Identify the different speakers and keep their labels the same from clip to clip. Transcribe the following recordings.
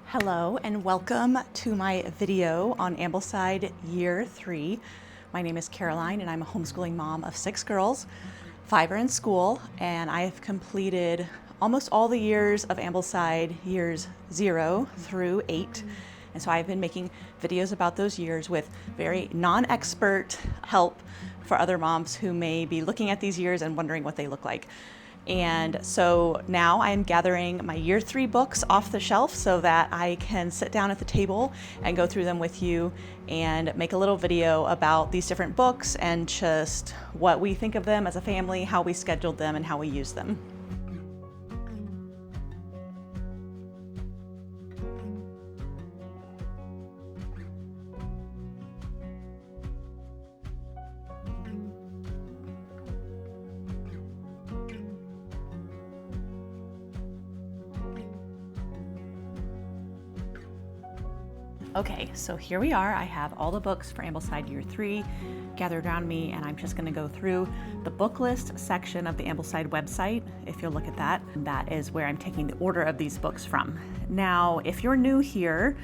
Speaker 1: Hello and welcome to my video on Ambleside Year 3. My name is Caroline and I'm a homeschooling mom of 6 girls. 5 are in school, and I have completed almost all the years of Ambleside years 0 through 8. And so I've been making videos about those years with very non-expert help for other moms who may be looking at these years and wondering what they look like. And so now I'm gathering my year 3 books off the shelf so that I can sit down at the table and go through them with you and make a little video about these different books and just what we think of them as a family, how we scheduled them, and how we use them. Okay, so here we are. I have all the books for Ambleside Year 3 gathered around me, and I'm just going to go through the book list section of the Ambleside website. If you'll look at that, that is where I'm taking the order of these books from. Now, if you're new here,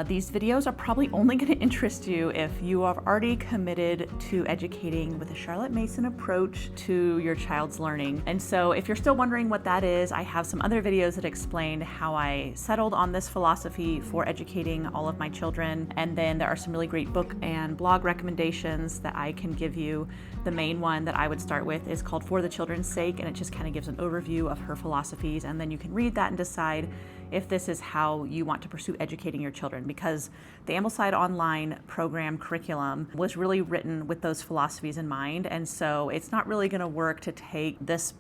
Speaker 1: these videos are probably only going to interest you if you have already committed to educating with a Charlotte Mason approach to your child's learning. And so if you're still wondering what that is, I have some other videos that explain how I settled on this philosophy for educating all of my children. And then there are some really great book and blog recommendations that I can give you. The main one that I would start with is called For the Children's Sake, and it just kind of gives an overview of her philosophies, and then you can read that and decide if this is how you want to pursue educating your children, because the Ambleside Online program curriculum was really written with those philosophies in mind, and so it's not really going to work to take this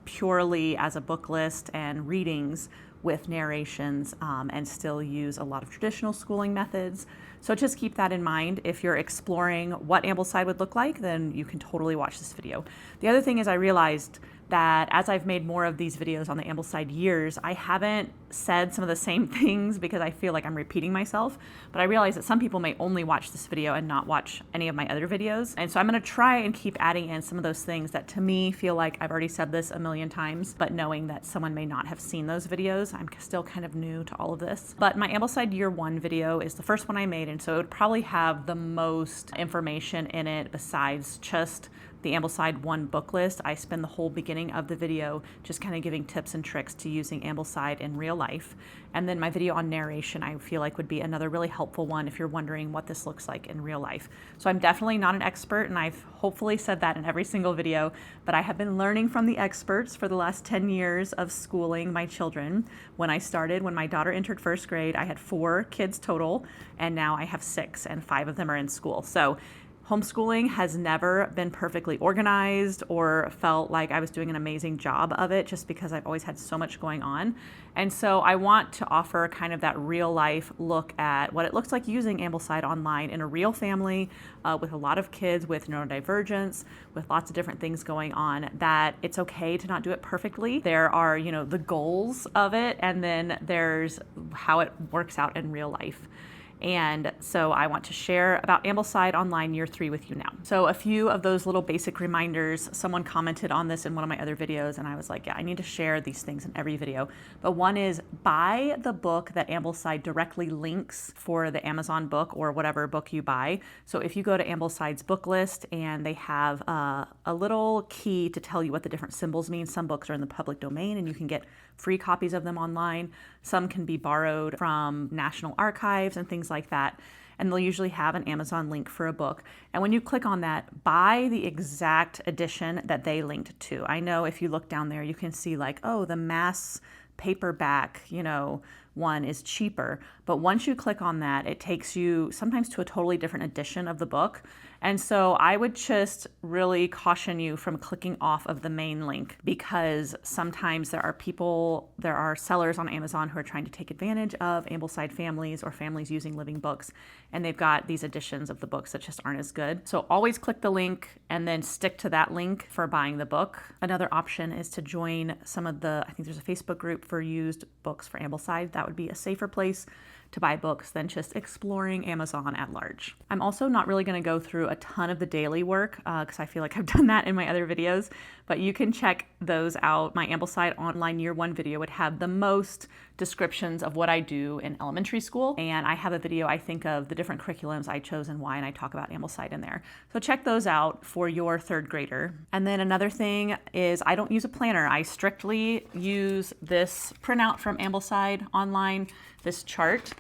Speaker 1: purely as a book list and readings with narrations and still use a lot of traditional schooling methods. So just keep that in mind. If you're exploring what Ambleside would look like, then you can totally watch this video. The other thing is, I realized that as I've made more of these videos on the Ambleside years, I haven't said some of the same things because I feel like I'm repeating myself, but I realize that some people may only watch this video and not watch any of my other videos. And so I'm gonna try and keep adding in some of those things that to me feel like I've already said this a million times, but knowing that someone may not have seen those videos, I'm still kind of new to all of this. But my Ambleside Year 1 video is the first one I made, and so it would probably have the most information in it besides just the Ambleside 1 book list. I spend the whole beginning of the video just kind of giving tips and tricks to using Ambleside in real life. And then my video on narration, I feel like would be another really helpful one if you're wondering what this looks like in real life. So I'm definitely not an expert, and I've hopefully said that in every single video, but I have been learning from the experts for the last 10 years of schooling my children. When my daughter entered first grade, I had 4 kids total, and now I have 6, and 5 of them are in school. So homeschooling has never been perfectly organized or felt like I was doing an amazing job of it, just because I've always had so much going on. And so I want to offer kind of that real life look at what it looks like using Ambleside Online in a real family with a lot of kids with neurodivergence, with lots of different things going on, that it's okay to not do it perfectly. There are, the goals of it, and then there's how it works out in real life. And so I want to share about Ambleside Online Year 3 with you now. So a few of those little basic reminders. Someone commented on this in one of my other videos, and I was like, yeah, I need to share these things in every video. But one is, buy the book that Ambleside directly links for the Amazon book or whatever book you buy. So if you go to Ambleside's book list, and they have a little key to tell you what the different symbols mean. Some books are in the public domain, and you can get free copies of them online. Some can be borrowed from National Archives and things like that. And they'll usually have an Amazon link for a book. And when you click on that, buy the exact edition that they linked to. I know if you look down there, you can see like, oh, the mass paperback, one is cheaper. But once you click on that, it takes you sometimes to a totally different edition of the book. And so I would just really caution you from clicking off of the main link, because sometimes there are sellers on Amazon who are trying to take advantage of Ambleside families or families using living books, and they've got these editions of the books that just aren't as good. So always click the link and then stick to that link for buying the book. Another option is to join I think there's a Facebook group for used books for Ambleside. That would be a safer place to buy books than just exploring Amazon at large. I'm also not really going to go through a ton of the daily work because I feel like I've done that in my other videos, but you can check those out. My Ambleside Online Year 1 video would have the most descriptions of what I do in elementary school. And I have a video, I think, of the different curriculums I chose and why, and I talk about Ambleside in there. So check those out for your third grader. And then another thing is I don't use a planner. I strictly use this printout from Ambleside Online, this chart,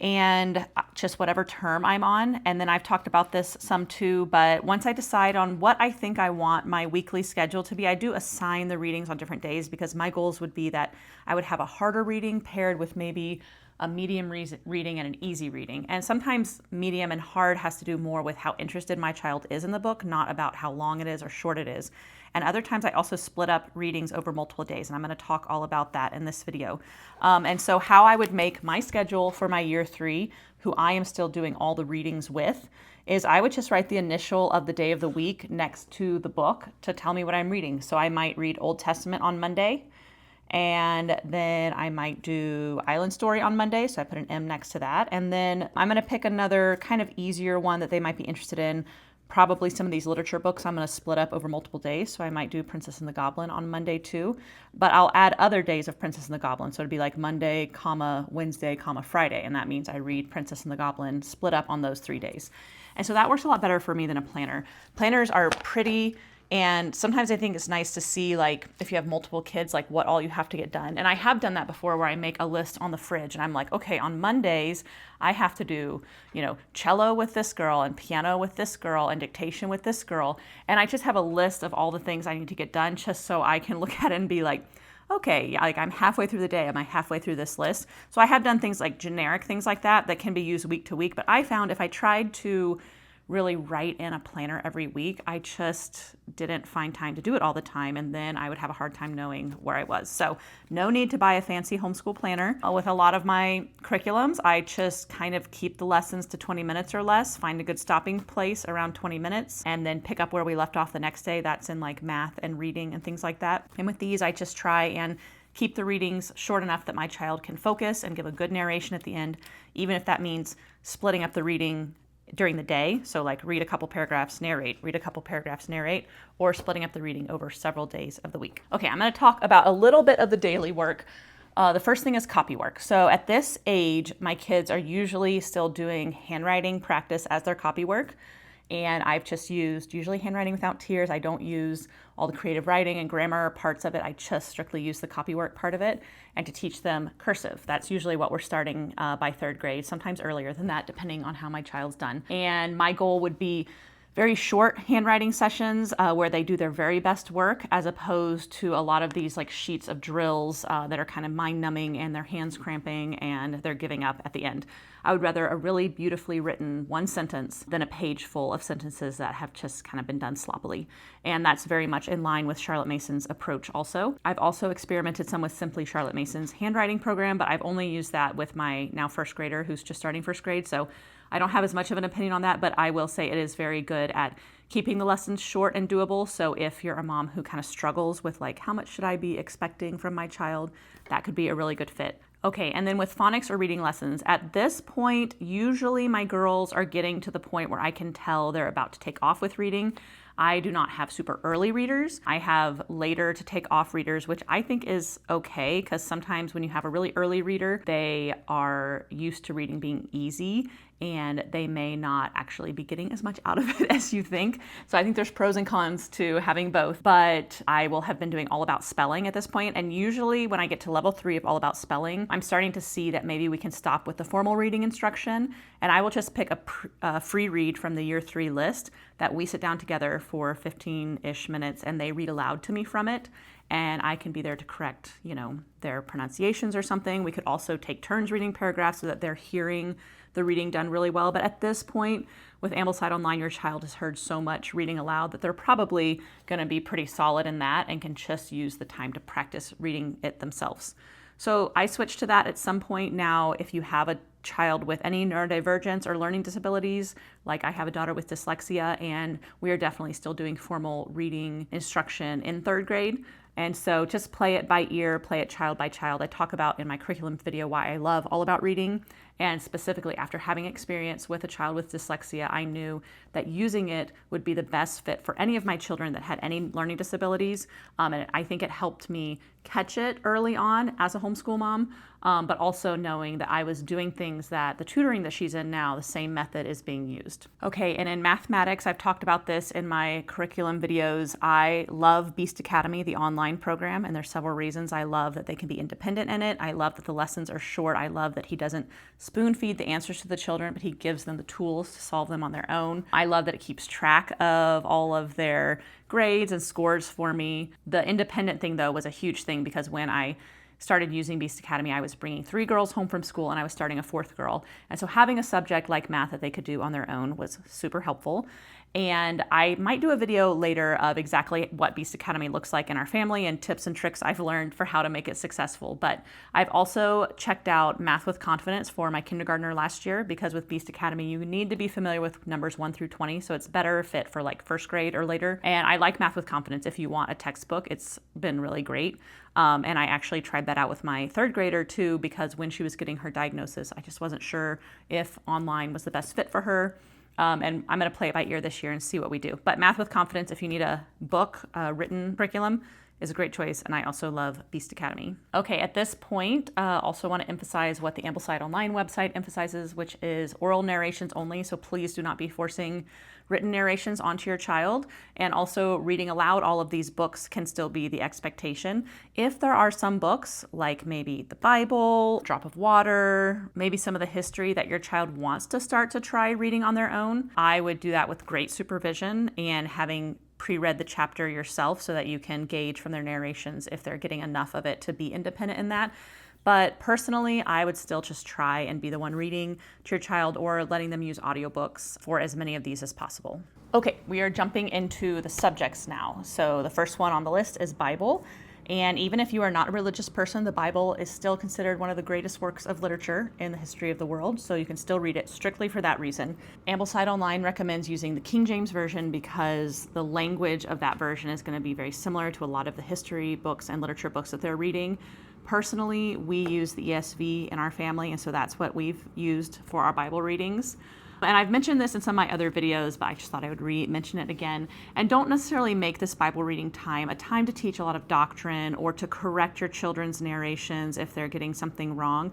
Speaker 1: and just whatever term I'm on. And then I've talked about this some too, but once I decide on what I think I want my weekly schedule to be, I do assign the readings on different days, because my goals would be that I would have a harder reading paired with maybe a medium reading and an easy reading. And sometimes medium and hard has to do more with how interested my child is in the book, not about how long it is or short it is. And other times I also split up readings over multiple days, and I'm going to talk all about that in this video. And so how I would make my schedule for my year 3, who I am still doing all the readings with, is I would just write the initial of the day of the week next to the book to tell me what I'm reading. So I might read Old Testament on Monday, and then I might do Island Story on Monday, so I put an M next to that. And then I'm going to pick another kind of easier one that they might be interested in. Probably some of these literature books I'm going to split up over multiple days, so I might do Princess and the Goblin on Monday too. But I'll add other days of Princess and the Goblin, so it'd be like Monday, comma, Wednesday, comma, Friday, and that means I read Princess and the Goblin split up on those 3 days. And so that works a lot better for me than a planner. Planners are pretty, and sometimes I think it's nice to see, like, if you have multiple kids, like what all you have to get done. And I have done that before, where I make a list on the fridge and I'm like, okay, on Mondays, I have to do, cello with this girl and piano with this girl and dictation with this girl. And I just have a list of all the things I need to get done, just so I can look at it and be like, okay, like I'm halfway through the day. Am I halfway through this list? So I have done things like generic things like that can be used week to week. But I found if I tried to really write in a planner every week, I just didn't find time to do it all the time, and then I would have a hard time knowing where I was. So no need to buy a fancy homeschool planner. With a lot of my curriculums, I just kind of keep the lessons to 20 minutes or less, find a good stopping place around 20 minutes, and then pick up where we left off the next day. That's in like math and reading and things like that. And with these, I just try and keep the readings short enough that my child can focus and give a good narration at the end, even if that means splitting up the reading during the day. So like read a couple paragraphs, narrate, read a couple paragraphs, narrate, or splitting up the reading over several days of the week. Okay, I'm going to talk about a little bit of the daily work. The first thing is copy work. So at this age, my kids are usually still doing handwriting practice as their copy work. And I've just used usually handwriting without tears. I don't use all the creative writing and grammar parts of it. I just strictly use the copy work part of it, and to teach them cursive. That's usually what we're starting by 3rd grade, sometimes earlier than that, depending on how my child's done. And my goal would be very short handwriting sessions where they do their very best work, as opposed to a lot of these like sheets of drills that are kind of mind-numbing and their hands cramping and they're giving up at the end. I would rather a really beautifully written one sentence than a page full of sentences that have just kind of been done sloppily. And that's very much in line with Charlotte Mason's approach also. I've also experimented some with Simply Charlotte Mason's handwriting program, but I've only used that with my now 1st grader who's just starting 1st grade. So I don't have as much of an opinion on that, but I will say it is very good at keeping the lessons short and doable. So if you're a mom who kind of struggles with like, how much should I be expecting from my child, that could be a really good fit. Okay, and then with phonics or reading lessons, at this point, usually my girls are getting to the point where I can tell they're about to take off with reading. I do not have super early readers. I have later to take off readers, which I think is okay, because sometimes when you have a really early reader, they are used to reading being easy, and they may not actually be getting as much out of it as you think. So I think there's pros and cons to having both, but I will have been doing all about spelling at this point. And usually when I get to level 3 of all about spelling, I'm starting to see that maybe we can stop with the formal reading instruction, and I will just pick a free read from the year 3 list that we sit down together for 15-ish minutes and they read aloud to me from it. And I can be there to correct, their pronunciations or something. We could also take turns reading paragraphs so that they're hearing the reading done really well. But at this point, with Ambleside Online, your child has heard so much reading aloud that they're probably going to be pretty solid in that and can just use the time to practice reading it themselves. So I switched to that at some point. Now, if you have a child with any neurodivergence or learning disabilities, like I have a daughter with dyslexia, and we are definitely still doing formal reading instruction in 3rd grade. And so just play it by ear, play it child by child. I talk about in my curriculum video why I love all about reading, And specifically after having experience with a child with dyslexia, I knew that using it would be the best fit for any of my children that had any learning disabilities. And I think it helped me catch it early on as a homeschool mom, but also knowing that I was doing things that the tutoring that she's in now, the same method is being used. Okay, and in mathematics, I've talked about this in my curriculum videos. I love Beast Academy, the online program, and there's several reasons. I love that they can be independent in it. I love that the lessons are short. I love that he doesn't spoon feed the answers to the children, but he gives them the tools to solve them on their own. I love that it keeps track of all of their grades and scores for me. The independent thing, though, was a huge thing because when I started using Beast Academy, I was bringing 3 girls home from school and I was starting a 4th girl. And so having a subject like math that they could do on their own was super helpful. And I might do a video later of exactly what Beast Academy looks like in our family and tips and tricks I've learned for how to make it successful. But I've also checked out Math with Confidence for my kindergartner last year because with Beast Academy, you need to be familiar with numbers 1 through 20. So it's better fit for like 1st grade or later. And I like Math with Confidence if you want a textbook. It's been really great. And I actually tried that out with my 3rd grader too, because when she was getting her diagnosis, I just wasn't sure if online was the best fit for her. And I'm going to play it by ear this year and see what we do. But Math with Confidence, if you need a book, written curriculum, is a great choice. And I also love Beast Academy. Okay, at this point, also want to emphasize what the Ambleside Online website emphasizes, which is oral narrations only. So please do not be forcing written narrations onto your child. And also reading aloud all of these books can still be the expectation. If there are some books, like maybe the Bible, Drop of Water, maybe some of the history that your child wants to start to try reading on their own, I would do that with great supervision and having pre-read the chapter yourself so that you can gauge from their narrations if they're getting enough of it to be independent in that. But personally, I would still just try and be the one reading to your child or letting them use audiobooks for as many of these as possible. Okay, we are jumping into the subjects now. So the first one on the list is Bible. And even if you are not a religious person, the Bible is still considered one of the greatest works of literature in the history of the world, so you can still read it strictly for that reason. Ambleside Online recommends using the King James Version because the language of that version is going to be very similar to a lot of the history books and literature books that they're reading. Personally, we use the ESV in our family, and so that's what we've used for our Bible readings. And I've mentioned this in some of my other videos, but I just thought I would mention it again. And don't necessarily make this Bible reading time a time to teach a lot of doctrine or to correct your children's narrations if they're getting something wrong.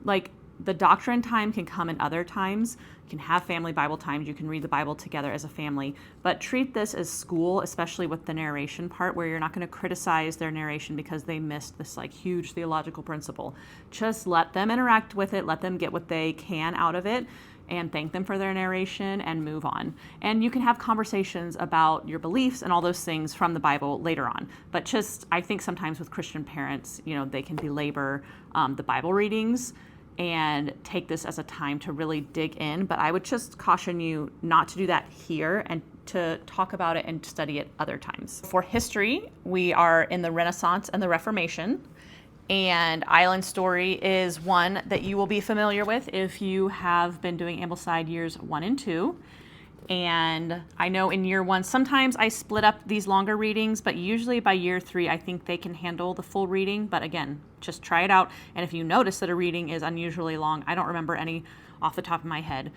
Speaker 1: Like, the doctrine time can come in other times. You can have family Bible times. You can read the Bible together as a family. But treat this as school, especially with the narration part, where you're not going to criticize their narration because they missed this like huge theological principle. Just let them interact with it. Let them get what they can out of it and thank them for their narration and move on. And you can have conversations about your beliefs and all those things from the Bible later on. But just, I think sometimes with Christian parents, they can belabor the Bible readings and take this as a time to really dig in. But I would just caution you not to do that here and to talk about it and study it other times. For history, we are in the Renaissance and the Reformation. And Island Story is one that you will be familiar with if you have been doing Ambleside years 1 and 2. And I know in year 1, sometimes I split up these longer readings, but usually by year 3, I think they can handle the full reading. But again, just try it out. And if you notice that a reading is unusually long, I don't remember any off the top of my head,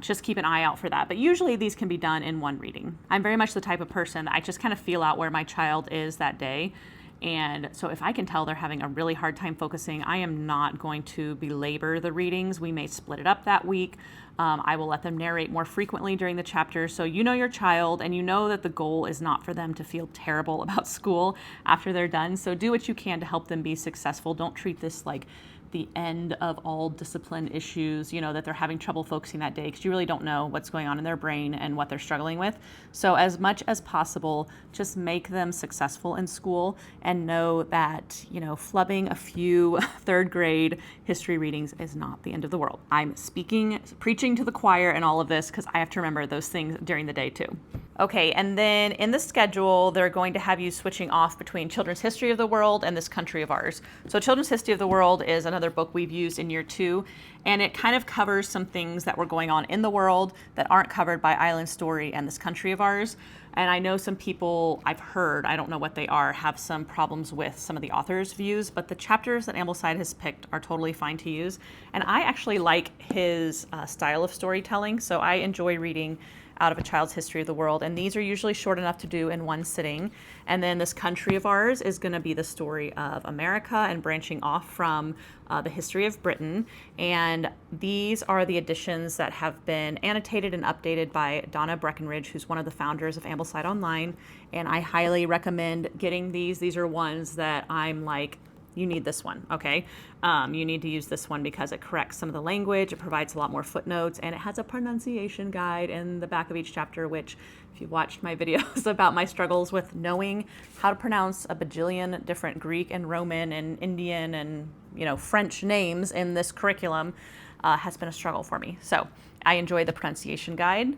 Speaker 1: just keep an eye out for that. But usually these can be done in one reading. I'm very much the type of person that I just kind of feel out where my child is that day. And so if I can tell they're having a really hard time focusing, I am not going to belabor the readings. We may split it up that week. I will let them narrate more frequently during the chapter. So you know your child and you know that the goal is not for them to feel terrible about school after they're done. So do what you can to help them be successful. Don't treat this like the end of all discipline issues, that they're having trouble focusing that day because you really don't know what's going on in their brain and what they're struggling with. So as much as possible, just make them successful in school and know that, flubbing a few 3rd grade history readings is not the end of the world. I'm preaching to the choir and all of this because I have to remember those things during the day too. Okay, and then in the schedule, they're going to have you switching off between Children's History of the World and This Country of Ours. So Children's History of the World is another book we've used in year 2, and it kind of covers some things that were going on in the world that aren't covered by Island Story and This Country of Ours. And I know some people, I've heard, I don't know what they are, have some problems with some of the author's views, but the chapters that Ambleside has picked are totally fine to use. And I actually like his style of storytelling, so I enjoy reading out of a child's history of the world. And these are usually short enough to do in one sitting. And then this country of ours is going to be the story of America and branching off from the history of Britain. And these are the editions that have been annotated and updated by Donna Breckenridge, who's one of the founders of Ambleside Online. And I highly recommend getting these. These are ones that I'm like, you need this one, okay? You need to use this one because it corrects some of the language, it provides a lot more footnotes, and it has a pronunciation guide in the back of each chapter, which if you watched my videos about my struggles with knowing how to pronounce a bajillion different Greek and Roman and Indian and French names in this curriculum has been a struggle for me. So I enjoy the pronunciation guide.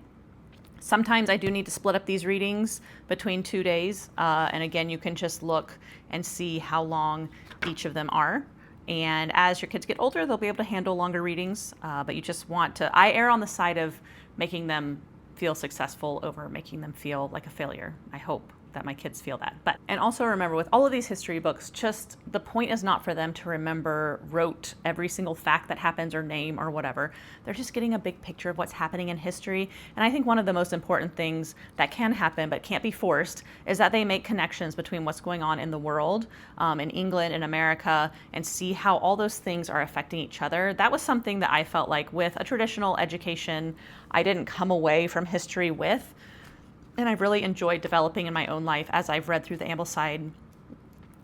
Speaker 1: Sometimes I do need to split up these readings between 2 days. And again, you can just look and see how long each of them are. And as your kids get older, they'll be able to handle longer readings. But you just want to, I err on the side of making them feel successful over making them feel like a failure. I hope that my kids feel that. And also remember, with all of these history books, just the point is not for them to remember rote every single fact that happens or name or whatever. They're just getting a big picture of what's happening in history. And I think one of the most important things that can happen but can't be forced is that they make connections between what's going on in the world, in England, in America, and see how all those things are affecting each other. That was something that I felt like with a traditional education, I didn't come away from history with. And I've really enjoyed developing in my own life as I've read through the Ambleside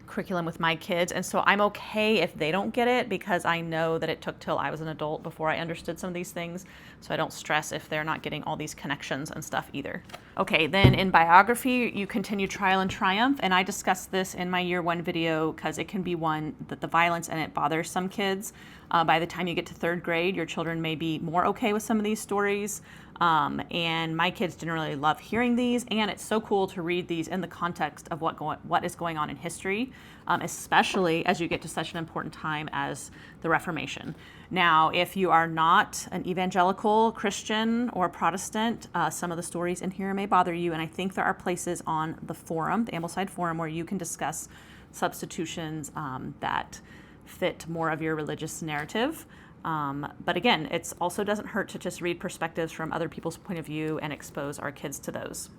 Speaker 1: curriculum with my kids. And so I'm okay if they don't get it because I know that it took till I was an adult before I understood some of these things. So I don't stress if they're not getting all these connections and stuff either. Okay, then in biography, you continue trial and triumph. And I discussed this in my year 1 video because it can be one that the violence in it bothers some kids. By the time you get to 3rd grade, your children may be more okay with some of these stories. And my kids didn't really love hearing these, and it's so cool to read these in the context of what is going on in history, especially as you get to such an important time as the Reformation. Now, if you are not an evangelical Christian or Protestant, some of the stories in here may bother you, and I think there are places on the forum, the Ambleside forum, where you can discuss substitutions that fit more of your religious narrative. But again, it also doesn't hurt to just read perspectives from other people's point of view and expose our kids to those.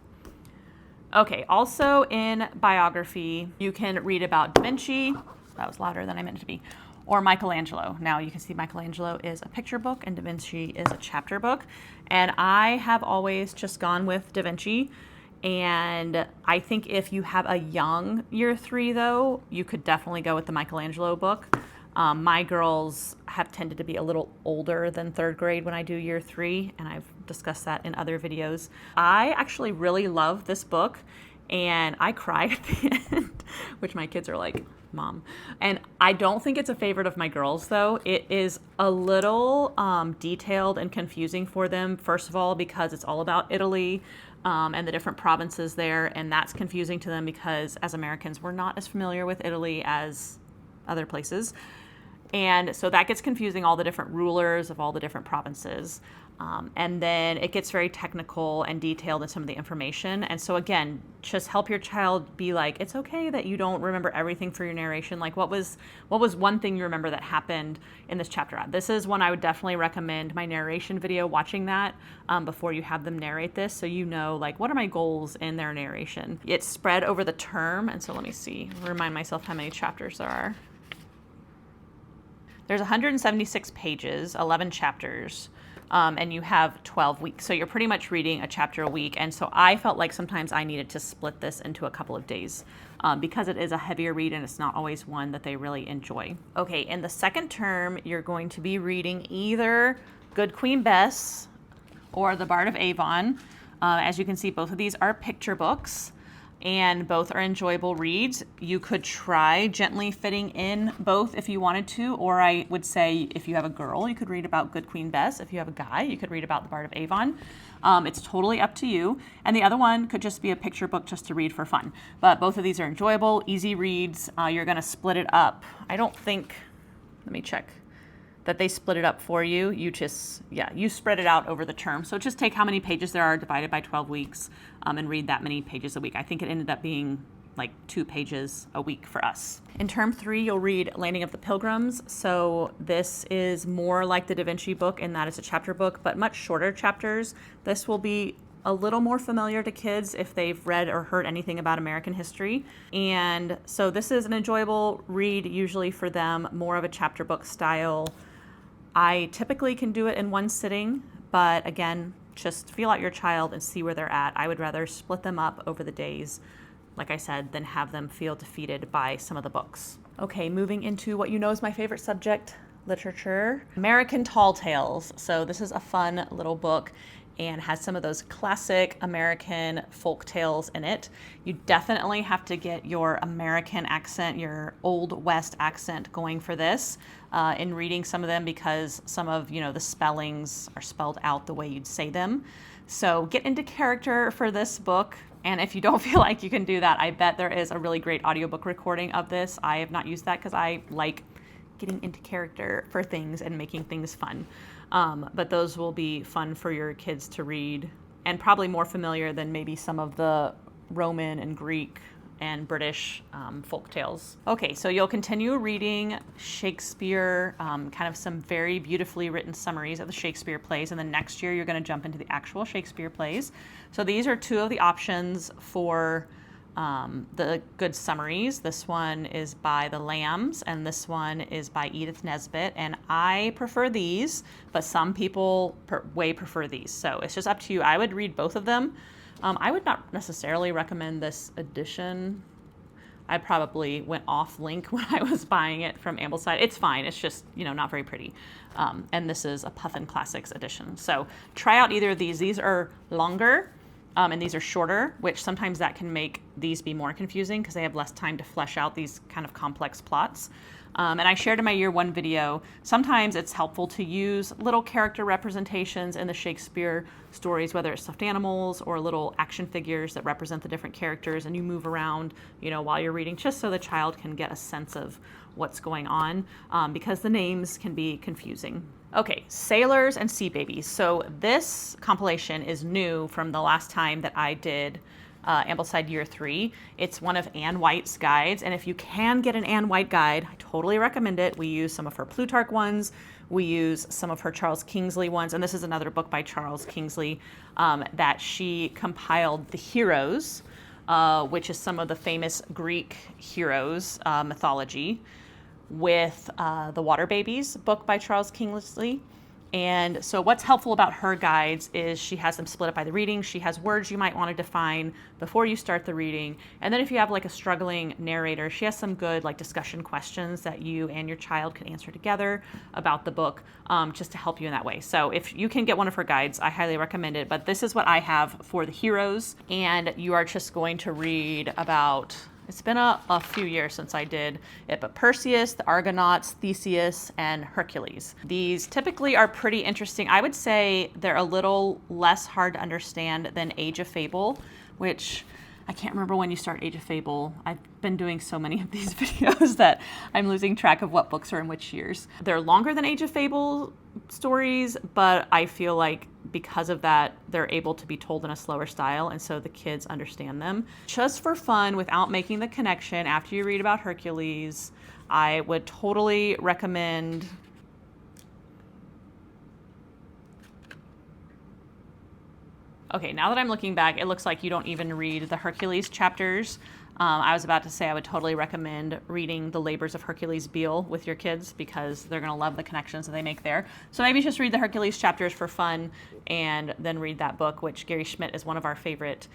Speaker 1: Okay, also in biography, you can read about Da Vinci, that was louder than I meant it to be, or Michelangelo. Now you can see Michelangelo is a picture book and Da Vinci is a chapter book. And I have always just gone with Da Vinci. And I think if you have a young year 3 though, you could definitely go with the Michelangelo book. My girls have tended to be a little older than 3rd grade when I do year 3, and I've discussed that in other videos. I actually really love this book, and I cry at the end, which my kids are like, Mom. And I don't think it's a favorite of my girls, though. It is a little detailed and confusing for them, first of all, because it's all about Italy and the different provinces there, and that's confusing to them because as Americans, we're not as familiar with Italy as other places. And so that gets confusing, all the different rulers of all the different provinces. And then it gets very technical and detailed in some of the information. And so again, just help your child be like, it's okay that you don't remember everything for your narration. Like what was one thing you remember that happened in this chapter? This is one I would definitely recommend my narration video, watching that before you have them narrate this. So you know, like, what are my goals in their narration? It's spread over the term. And so let me see, remind myself how many chapters there are. There's 176 pages, 11 chapters, and you have 12 weeks. So you're pretty much reading a chapter a week. And so I felt like sometimes I needed to split this into a couple of days because it is a heavier read and it's not always one that they really enjoy. Okay, in the 2nd term, you're going to be reading either Good Queen Bess or The Bard of Avon. As you can see, both of these are picture books. And both are enjoyable reads. You could try gently fitting in both if you wanted to, or I would say if you have a girl, you could read about Good Queen Bess. If you have a guy, you could read about The Bard of Avon. It's totally up to you. And the other one could just be a picture book just to read for fun. But both of these are enjoyable, easy reads. You're gonna split it up. I don't think, let me check. that they split it up for you. You spread it out over the term. So just take how many pages there are divided by 12 weeks and read that many pages a week. I think it ended up being like 2 pages a week for us. In term 3, you'll read Landing of the Pilgrims. So this is more like the Da Vinci book in that it's a chapter book, but much shorter chapters. This will be a little more familiar to kids if they've read or heard anything about American history. And so this is an enjoyable read, usually for them, more of a chapter book style. I typically can do it in one sitting, but again, just feel out your child and see where they're at. I would rather split them up over the days, like I said, than have them feel defeated by some of the books. Okay, moving into what you know is my favorite subject, literature. American Tall Tales. So this is a fun little book and has some of those classic American folk tales in it. You definitely have to get your American accent, your Old West accent going for this in reading some of them, because some of the spellings are spelled out the way you'd say them. So get into character for this book. And if you don't feel like you can do that, I bet there is a really great audiobook recording of this. I have not used that because I like getting into character for things and making things fun. But those will be fun for your kids to read, and probably more familiar than maybe some of the Roman and Greek and British folk tales. Okay, so you'll continue reading Shakespeare, kind of some very beautifully written summaries of the Shakespeare plays, and then next year you're going to jump into the actual Shakespeare plays. So these are 2 of the options for the good summaries. This one is by the Lambs, and this one is by Edith Nesbit, and I prefer these, but some people way prefer these. So it's just up to you. I would read both of them. I would not necessarily recommend this edition. I probably went off link when I was buying it from Ambleside. It's fine. It's just, not very pretty. And this is a Puffin Classics edition. So try out either of these. These are longer. And these are shorter, which sometimes that can make these be more confusing because they have less time to flesh out these kind of complex plots. And I shared in my year 1 video, sometimes it's helpful to use little character representations in the Shakespeare stories, whether it's stuffed animals or little action figures that represent the different characters, and you move around, while you're reading, just so the child can get a sense of what's going on, because the names can be confusing. Okay, Sailors and Sea Babies. So this compilation is new from the last time that I did Ambleside Year 3. It's one of Anne White's guides, and if you can get an Anne White guide, I totally recommend it. We use some of her Plutarch ones, we use some of her Charles Kingsley ones, and this is another book by Charles Kingsley that she compiled the heroes, which is some of the famous Greek heroes mythology, with the Water Babies book by Charles Kingsley. And so what's helpful about her guides is she has them split up by the reading. She has words you might want to define before you start the reading. And then if you have like a struggling narrator, she has some good like discussion questions that you and your child can answer together about the book, just to help you in that way. So if you can get one of her guides, I highly recommend it. But this is what I have for the heroes. And you are just going to read about, it's been a few years since I did it, but Perseus, the Argonauts, Theseus, and Hercules. These typically are pretty interesting. I would say they're a little less hard to understand than Age of Fable, which I can't remember when you start Age of Fable. I've been doing so many of these videos that I'm losing track of what books are in which years. They're longer than Age of Fable stories, but I feel like because of that, they're able to be told in a slower style, and so the kids understand them. Just for fun, without making the connection, after you read about Hercules, I would totally recommend Okay, now that I'm looking back, it looks like you don't even read the Hercules chapters. I was about to say I would totally recommend reading The Labors of Hercules Beale with your kids because they're going to love the connections that they make there. So maybe just read the Hercules chapters for fun and then read that book, which Gary Schmidt is one of our favorite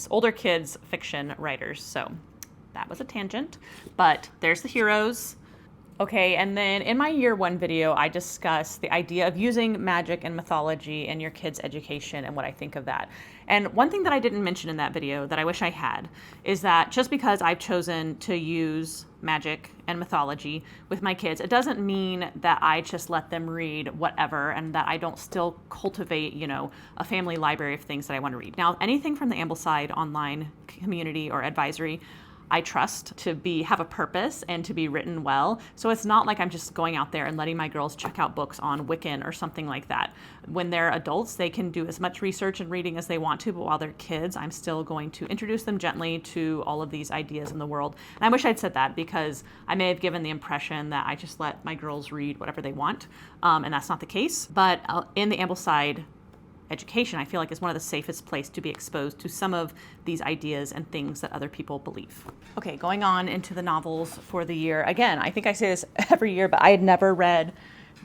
Speaker 1: older kids fiction writers. So that was a tangent, but there's the heroes. Okay, and then in my year 1 video, I discussed the idea of using magic and mythology in your kids' education and what I think of that. And one thing that I didn't mention in that video that I wish I had is that just because I've chosen to use magic and mythology with my kids, it doesn't mean that I just let them read whatever and that I don't still cultivate, a family library of things that I want to read. Now, anything from the Ambleside Online community or advisory, I trust to have a purpose and to be written well. So it's not like I'm just going out there and letting my girls check out books on Wiccan or something like that. When they're adults, they can do as much research and reading as they want to, but while they're kids, I'm still going to introduce them gently to all of these ideas in the world. And I wish I'd said that, because I may have given the impression that I just let my girls read whatever they want, and that's not the case. But in the Ambleside education, I feel like is one of the safest place to be exposed to some of these ideas and things that other people believe. Okay, going on into the novels for the year. Again, I think I say this every year, but I had never read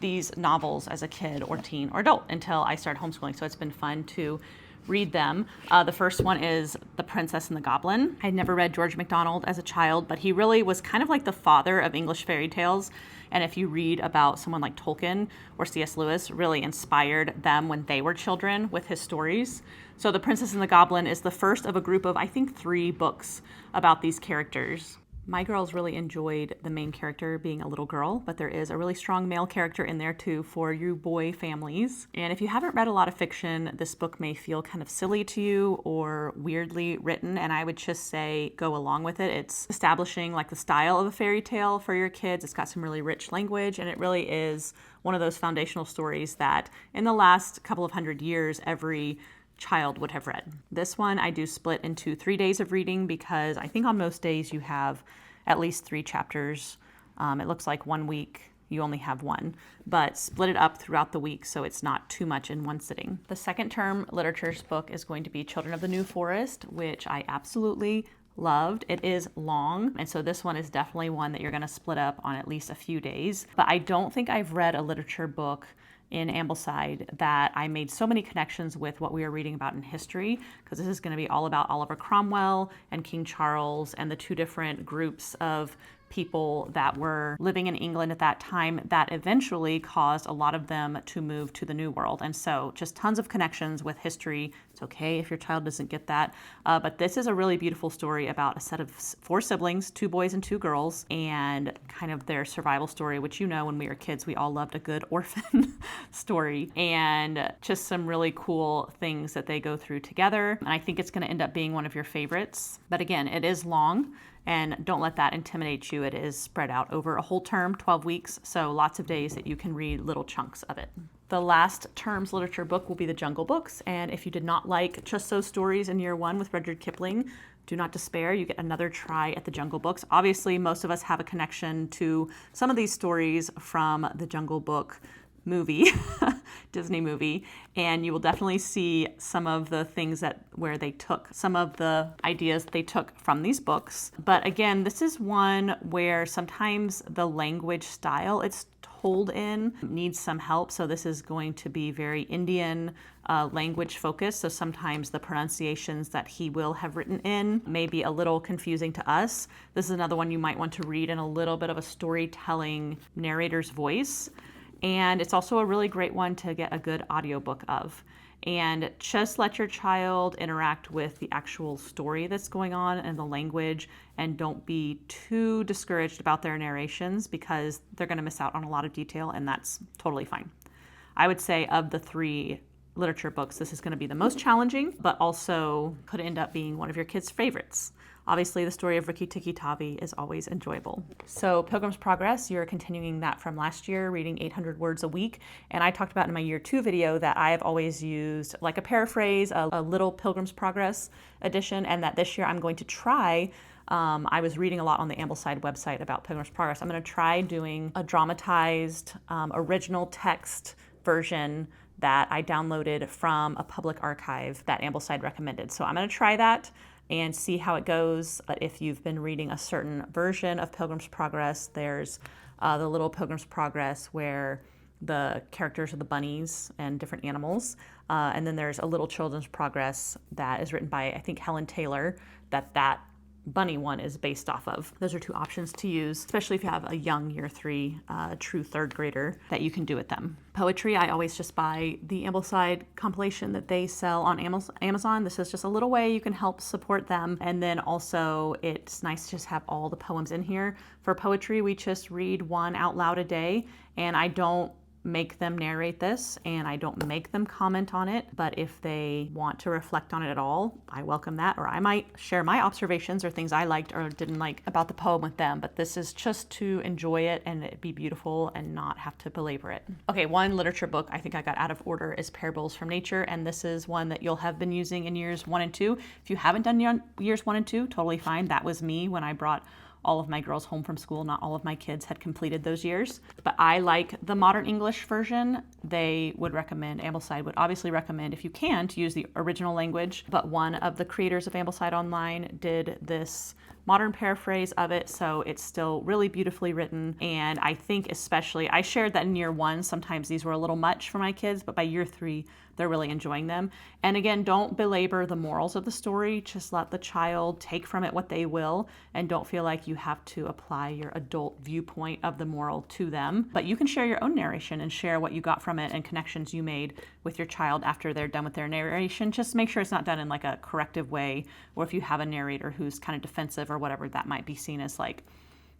Speaker 1: these novels as a kid or teen or adult until I started homeschooling. So it's been fun to read them. The first one is The Princess and the Goblin. I'd never read George MacDonald as a child, but he really was kind of like the father of English fairy tales. And if you read about someone like Tolkien or C.S. Lewis, really inspired them when they were children with his stories. So The Princess and the Goblin is the first of a group of, I think, 3 books about these characters. My girls really enjoyed the main character being a little girl, but there is a really strong male character in there too for you boy families. And if you haven't read a lot of fiction, this book may feel kind of silly to you or weirdly written, and I would just say go along with it. It's establishing like the style of a fairy tale for your kids. It's got some really rich language, and it really is one of those foundational stories that in the last couple of 100 years, every child would have read. This one I do split into 3 days of reading, because I think on most days you have at least 3 chapters. It looks like 1 week you only have 1, but split it up throughout the week so it's not too much in one sitting. The second term literature's book is going to be Children of the New Forest, which I absolutely loved. It is long, and so this one is definitely one that you're going to split up on at least a few days. But I don't think I've read a literature book in Ambleside that I made so many connections with what we were reading about in history, because this is going to be all about Oliver Cromwell and King Charles and the 2 different groups of people that were living in England at that time that eventually caused a lot of them to move to the New World. And so just tons of connections with history. It's okay if your child doesn't get that. But this is a really beautiful story about a set of 4 siblings, 2 boys and 2 girls, and kind of their survival story, which, you know, when we were kids, we all loved a good orphan story, and just some really cool things that they go through together. And I think it's going to end up being one of your favorites. But again, it is long, and don't let that intimidate you. It is spread out over a whole term, 12 weeks, so lots of days that you can read little chunks of it. The last term's literature book will be The Jungle Books, and if you did not like just those stories in year 1 with Rudyard Kipling, do not despair. You get another try at The Jungle Books. Obviously, most of us have a connection to some of these stories from the Jungle Book movie, Disney movie, and you will definitely see some of the things where they took some of the ideas they took from these books. But again, this is one where sometimes the language style it's told in needs some help. So this is going to be very Indian language focused. So sometimes the pronunciations that he will have written in may be a little confusing to us. This is another one you might want to read in a little bit of a storytelling narrator's voice. And it's also a really great one to get a good audiobook of. And just let your child interact with the actual story that's going on and the language, and don't be too discouraged about their narrations, because they're going to miss out on a lot of detail, and that's totally fine. I would say of the 3 literature books, this is going to be the most challenging, but also could end up being one of your kids' favorites. Obviously, the story of Rikki Tikki Tavi is always enjoyable. So Pilgrim's Progress, you're continuing that from last year, reading 800 words a week. And I talked about in my year 2 video that I've always used like a paraphrase, a little Pilgrim's Progress edition, and that this year I'm going to try. I was reading a lot on the Ambleside website about Pilgrim's Progress. I'm going to try doing a dramatized original text version that I downloaded from a public archive that Ambleside recommended. So I'm going to try that and see how it goes. But if you've been reading a certain version of Pilgrim's Progress, there's the little Pilgrim's Progress where the characters are the bunnies and different animals. And then there's a little Children's Progress that is written by, I think, Helen Taylor, that bunny one is based off of. Those are 2 options to use, especially if you have a young year 3, true 3rd grader that you can do with them. Poetry, I always just buy the Ambleside compilation that they sell on Amazon. This is just a little way you can help support them. And then also it's nice to just have all the poems in here. For poetry, we just read 1 out loud a day, and I don't make them narrate this, and I don't make them comment on it, but if they want to reflect on it at all, I welcome that, or I might share my observations or things I liked or didn't like about the poem with them, but this is just to enjoy it and it be beautiful and not have to belabor it. Okay, one literature book I think I got out of order is Parables from Nature, and this is one that you'll have been using in years 1 and 2. If you haven't done years 1 and 2, totally fine. That was me when I brought all of my girls home from school. Not all of my kids had completed those years, but I like the modern English version. They would recommend, Ambleside would obviously recommend, if you can, to use the original language, but one of the creators of Ambleside Online did this modern paraphrase of it, so it's still really beautifully written. And I think especially, I shared that in year 1, sometimes these were a little much for my kids, but by year 3, they're really enjoying them. And again, don't belabor the morals of the story. Just let the child take from it what they will, and don't feel like you have to apply your adult viewpoint of the moral to them. But you can share your own narration and share what you got from it and connections you made with your child after they're done with their narration. Just make sure it's not done in like a corrective way, or if you have a narrator who's kind of defensive or whatever, that might be seen as like,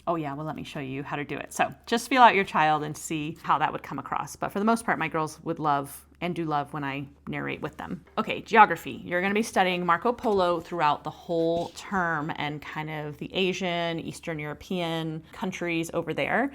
Speaker 1: oh yeah, well, let me show you how to do it. So just feel out your child and see how that would come across. But for the most part, my girls would love and do love when I narrate with them. Okay, geography. You're going to be studying Marco Polo throughout the whole term and kind of the Asian, Eastern European countries over there.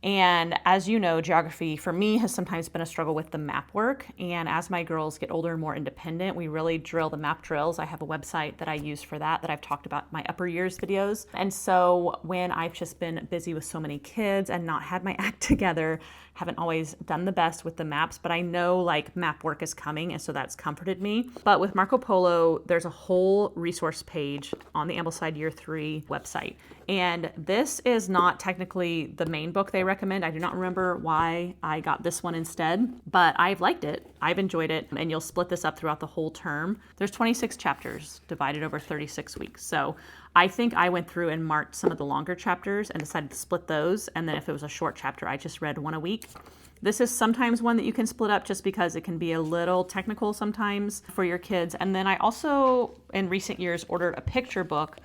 Speaker 1: And as you know, geography for me has sometimes been a struggle with the map work. And as my girls get older and more independent, we really drill the map drills. I have a website that I use for that I've talked about in my upper years videos. And so when I've just been busy with so many kids and not had my act together, haven't always done the best with the maps, but I know like map work is coming, and so that's comforted me. But with Marco Polo, there's a whole resource page on the Ambleside Year 3 website. And this is not technically the main book they recommend. I do not remember why I got this one instead, but I've liked it. I've enjoyed it, and you'll split this up throughout the whole term. There's 26 chapters divided over 36 weeks. So I think I went through and marked some of the longer chapters and decided to split those. And then if it was a short chapter, I just read one a week. This is sometimes one that you can split up just because it can be a little technical sometimes for your kids. And then I also, in recent years, ordered a picture book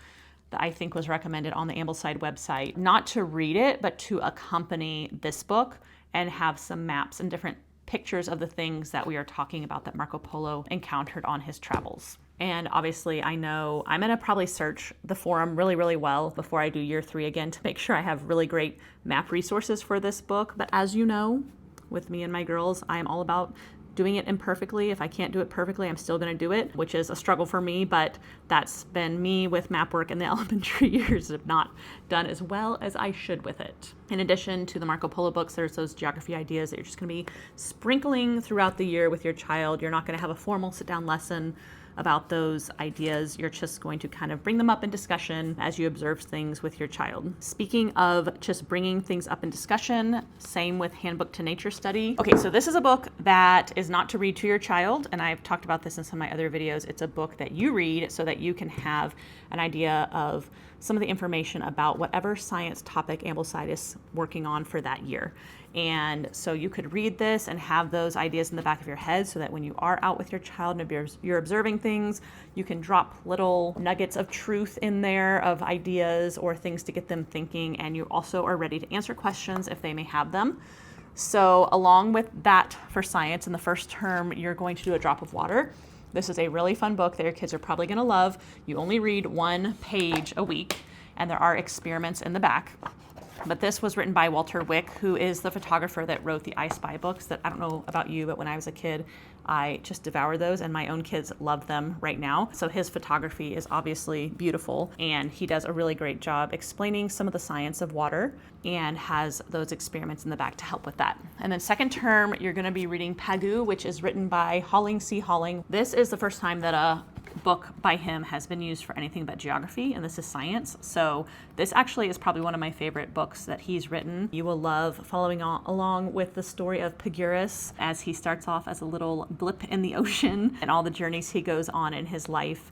Speaker 1: that I think was recommended on the Ambleside website, not to read it, but to accompany this book and have some maps and different pictures of the things that we are talking about that Marco Polo encountered on his travels. And obviously I know I'm gonna probably search the forum really, really well before I do year 3 again to make sure I have really great map resources for this book. But as you know, with me and my girls, I'm all about doing it imperfectly. If I can't do it perfectly, I'm still going to do it, which is a struggle for me, but that's been me with map work in the elementary years. Have not done as well as I should with it. In addition to the Marco Polo books, there's those geography ideas that you're just going to be sprinkling throughout the year with your child. You're not going to have a formal sit-down lesson about those ideas. You're just going to kind of bring them up in discussion as you observe things with your child. Speaking of just bringing things up in discussion, same with Handbook to Nature Study. Okay, so this is a book that is not to read to your child, and I've talked about this in some of my other videos. It's a book that you read so that you can have an idea of some of the information about whatever science topic Ambleside is working on for that year. And so you could read this and have those ideas in the back of your head so that when you are out with your child and you're observing things, you can drop little nuggets of truth in there of ideas or things to get them thinking, and you also are ready to answer questions if they may have them. So along with that for science, in the first term, you're going to do a drop of water. This is a really fun book that your kids are probably going to love. You only read 1 page a week, and there are experiments in the back. But this was written by Walter Wick, who is the photographer that wrote the I Spy books that, I don't know about you, but when I was a kid, I just devoured those, and my own kids love them right now. So his photography is obviously beautiful, and he does a really great job explaining some of the science of water and has those experiments in the back to help with that. And then second term, you're going to be reading Pagu, which is written by Halling C. Halling. This is the first time that a book by him has been used for anything but geography, and this is science. So this actually is probably one of my favorite books that he's written. You will love following along with the story of Pythagoras as he starts off as a little blip in the ocean and all the journeys he goes on in his life.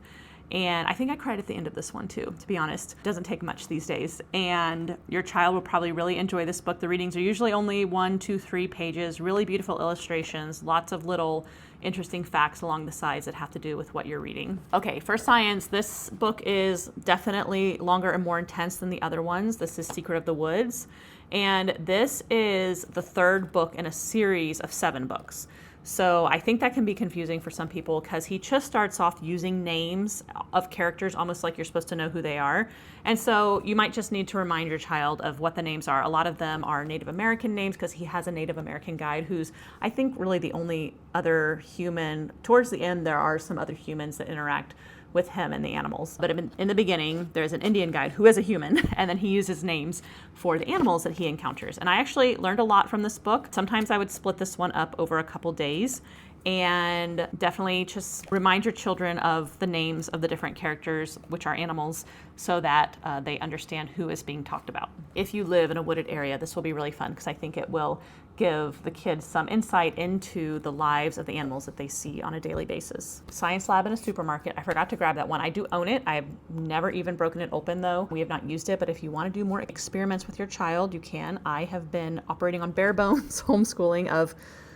Speaker 1: And I think I cried at the end of this one too, to be honest. It doesn't take much these days. And your child will probably really enjoy this book. The readings are usually only 1, 2, 3 pages, really beautiful illustrations, lots of little interesting facts along the sides that have to do with what you're reading. Okay, for science, this book is definitely longer and more intense than the other ones. This is Secret of the Woods. And this is the third book in a series of 7 books. So I think that can be confusing for some people because he just starts off using names of characters almost like you're supposed to know who they are. And so you might just need to remind your child of what the names are. A lot of them are Native American names because he has a Native American guide who's, I think, really the only other human. Towards the end, there are some other humans that interact with him and the animals. But in the beginning, there's an Indian guide who is a human, and then he uses names for the animals that he encounters. And I actually learned a lot from this book. Sometimes I would split this one up over a couple days, and definitely just remind your children of the names of the different characters, which are animals, so that they understand who is being talked about. If you live in a wooded area, this will be really fun because I think it will give the kids some insight into the lives of the animals that they see on a daily basis. Science Lab in a Supermarket. I forgot to grab that one. I do own it. I've never even broken it open though. We have not used it, but if you want to do more experiments with your child, you can. I have been operating on bare bones homeschooling of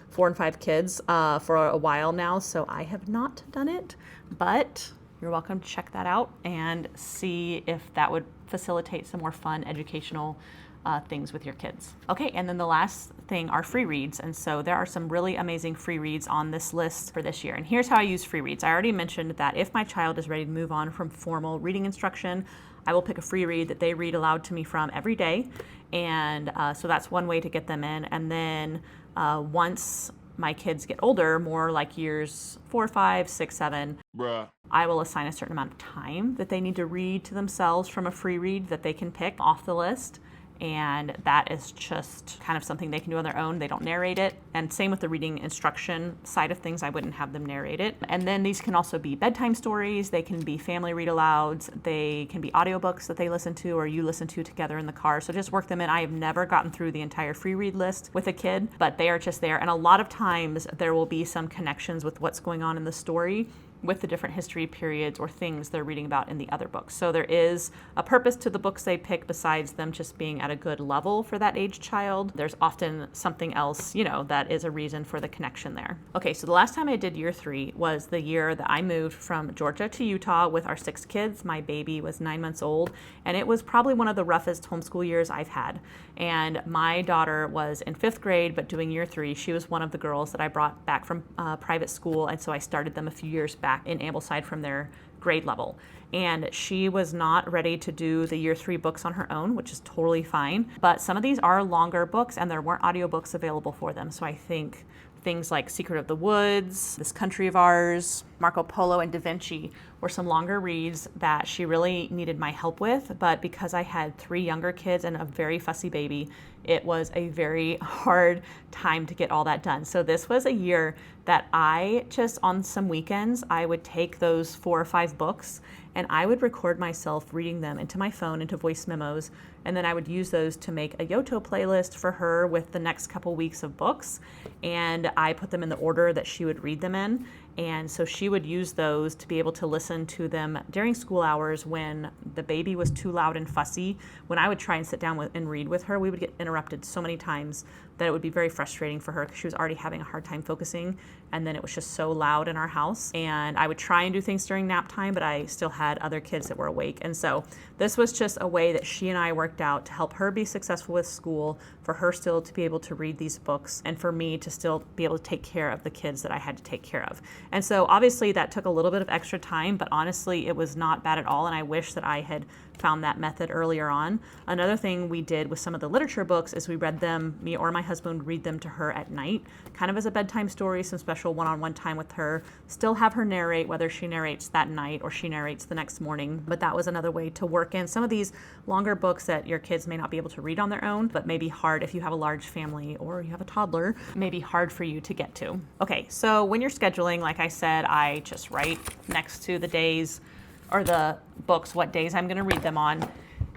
Speaker 1: 4 and 5 kids for a while now, so I have not done it, but you're welcome to check that out and see if that would facilitate some more fun educational things with your kids. Okay, and then the last thing are free reads. And so there are some really amazing free reads on this list for this year. And here's how I use free reads. I already mentioned that if my child is ready to move on from formal reading instruction, I will pick a free read that they read aloud to me from every day. And so that's one way to get them in. And then once my kids get older, more like years 4, 5, 6, 7, I will assign a certain amount of time that they need to read to themselves from a free read that they can pick off the list. And that is just kind of something they can do on their own. They don't narrate it. And same with the reading instruction side of things, I wouldn't have them narrate it. And then these can also be bedtime stories. They can be family read alouds. They can be audiobooks that they listen to or you listen to together in the car. So just work them in. I have never gotten through the entire free read list with a kid, but they are just there. And a lot of times there will be some connections with what's going on in the story with the different history periods or things they're reading about in the other books. So there is a purpose to the books they pick besides them just being at a good level for that age child. There's often something else, that is a reason for the connection there. Okay, so the last time I did year 3 was the year that I moved from Georgia to Utah with our 6 kids. My baby was 9 months old, and it was probably one of the roughest homeschool years I've had. And my daughter was in 5th grade, but doing year 3. She was one of the girls that I brought back from private school, and so I started them a few years back in Ambleside from their grade level. And she was not ready to do the year 3 books on her own, which is totally fine. But some of these are longer books and there weren't audiobooks available for them. So I think things like Secret of the Woods, This Country of Ours, Marco Polo, and Da Vinci were some longer reads that she really needed my help with. But because I had 3 younger kids and a very fussy baby, it was a very hard time to get all that done. So this was a year that I just, on some weekends, I would take those 4 or 5 books and I would record myself reading them into my phone, into voice memos, and then I would use those to make a Yoto playlist for her with the next couple weeks of books. And I put them in the order that she would read them in. And so she would use those to be able to listen to them during school hours when the baby was too loud and fussy. When I would try and sit down and read with her, we would get interrupted so many times that it would be very frustrating for her because she was already having a hard time focusing. And then it was just so loud in our house. And I would try and do things during nap time, but I still had other kids that were awake. And so this was just a way that she and I worked out to help her be successful with school, for her still to be able to read these books, and for me to still be able to take care of the kids that I had to take care of. And so obviously that took a little bit of extra time, but honestly it was not bad at all. And I wish that I had found that method earlier on. Another thing we did with some of the literature books is we read them, me or my husband would read them to her at night, kind of as a bedtime story, some special one-on-one time with her, still have her narrate, whether she narrates that night or she narrates the next morning. But that was another way to work in some of these longer books that your kids may not be able to read on their own, but may be hard if you have a large family or you have a toddler, may be hard for you to get to. Okay, so when you're scheduling, like I said, I just write next to the days or the books what days I'm going to read them on.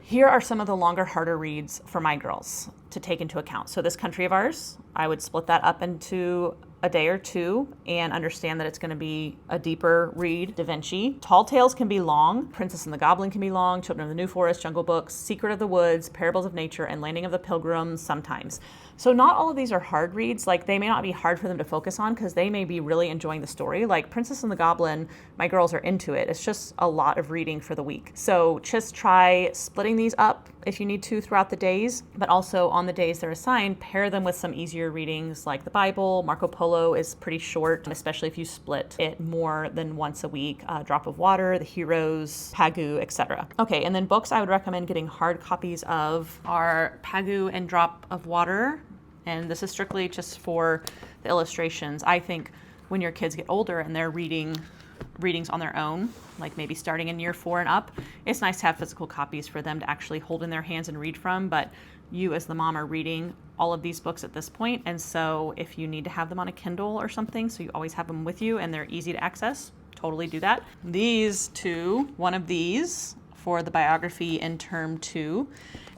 Speaker 1: Here are some of the longer, harder reads for my girls to take into account. So This Country of Ours, I would split that up into a day or 2 and understand that it's going to be a deeper read. Da Vinci. Tall Tales can be long. Princess and the Goblin can be long. Children of the New Forest, Jungle Books, Secret of the Woods, Parables of Nature, and Landing of the Pilgrims sometimes. So not all of these are hard reads. Like, they may not be hard for them to focus on because they may be really enjoying the story. Like Princess and the Goblin, my girls are into it. It's just a lot of reading for the week. So just try splitting these up if you need to throughout the days, but also on the days they're assigned, pair them with some easier readings like the Bible. Marco Polo is pretty short, especially if you split it more than once a week. Drop of Water, The Heroes, Pagu, etc. Okay, and then books I would recommend getting hard copies of are Pagu and Drop of Water. And this is strictly just for the illustrations. I think when your kids get older and they're readings on their own, like maybe starting in year 4 and up, it's nice to have physical copies for them to actually hold in their hands and read from. But you as the mom are reading all of these books at this point. And so if you need to have them on a Kindle or something, so you always have them with you and they're easy to access, totally do that. These two, one of these for the biography in term 2.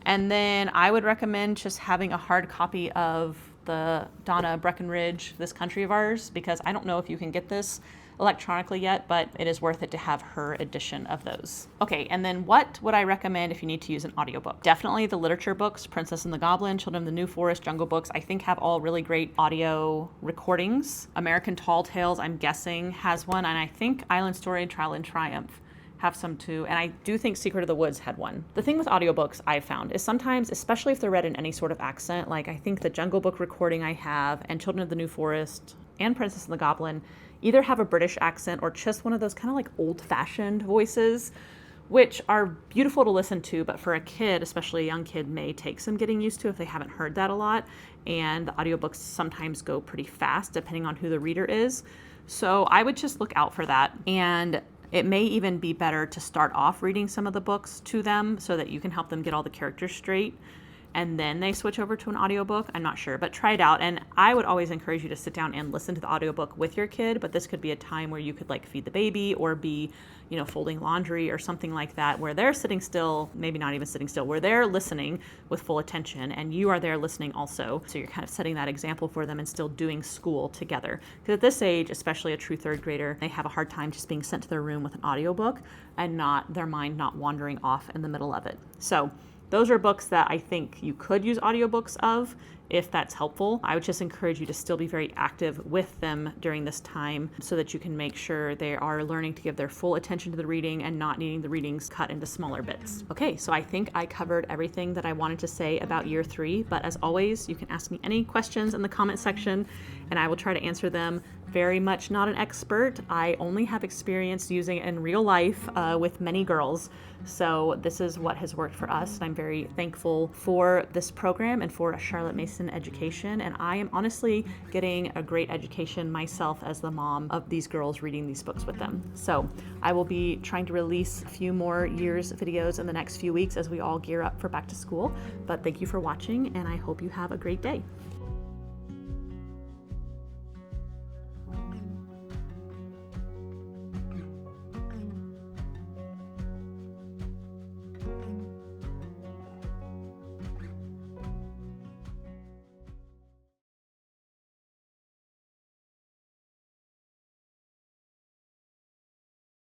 Speaker 1: And then I would recommend just having a hard copy of the Donna Breckenridge, This Country of Ours, because I don't know if you can get this electronically yet, but it is worth it to have her edition of those. Okay, and then what would I recommend if you need to use an audiobook? Definitely the literature books, Princess and the Goblin, Children of the New Forest, Jungle Books, I think have all really great audio recordings. American Tall Tales, I'm guessing, has one, and I think Island Story and Trial and Triumph have some too, and I do think Secret of the Woods had one. The thing with audiobooks I've found is sometimes, especially if they're read in any sort of accent, like I think the Jungle Book recording I have and Children of the New Forest and Princess and the Goblin either have a British accent or just one of those kind of like old-fashioned voices, which are beautiful to listen to, but for a kid, especially a young kid, may take some getting used to if they haven't heard that a lot. And the audiobooks sometimes go pretty fast depending on who the reader is. So I would just look out for that. And it may even be better to start off reading some of the books to them so that you can help them get all the characters straight, and then they switch over to an audiobook. I'm not sure, but try it out. And I would always encourage you to sit down and listen to the audiobook with your kid, but this could be a time where you could like feed the baby or be, folding laundry or something like that, where they're sitting still, maybe not even sitting still, where they're listening with full attention and you are there listening also. So you're kind of setting that example for them and still doing school together. Because at this age, especially a true third grader, they have a hard time just being sent to their room with an audiobook and not their mind not wandering off in the middle of it. So those are books that I think you could use audiobooks of if that's helpful. I would just encourage you to still be very active with them during this time so that you can make sure they are learning to give their full attention to the reading and not needing the readings cut into smaller bits. Okay, so I think I covered everything that I wanted to say about year 3, but as always, you can ask me any questions in the comment section and I will try to answer them. Very much not an expert. I only have experience using it in real life with many girls. So this is what has worked for us. And I'm very thankful for this program and for Charlotte Mason Education. And I am honestly getting a great education myself as the mom of these girls reading these books with them. So I will be trying to release a few more years videos in the next few weeks as we all gear up for back to school. But thank you for watching and I hope you have a great day.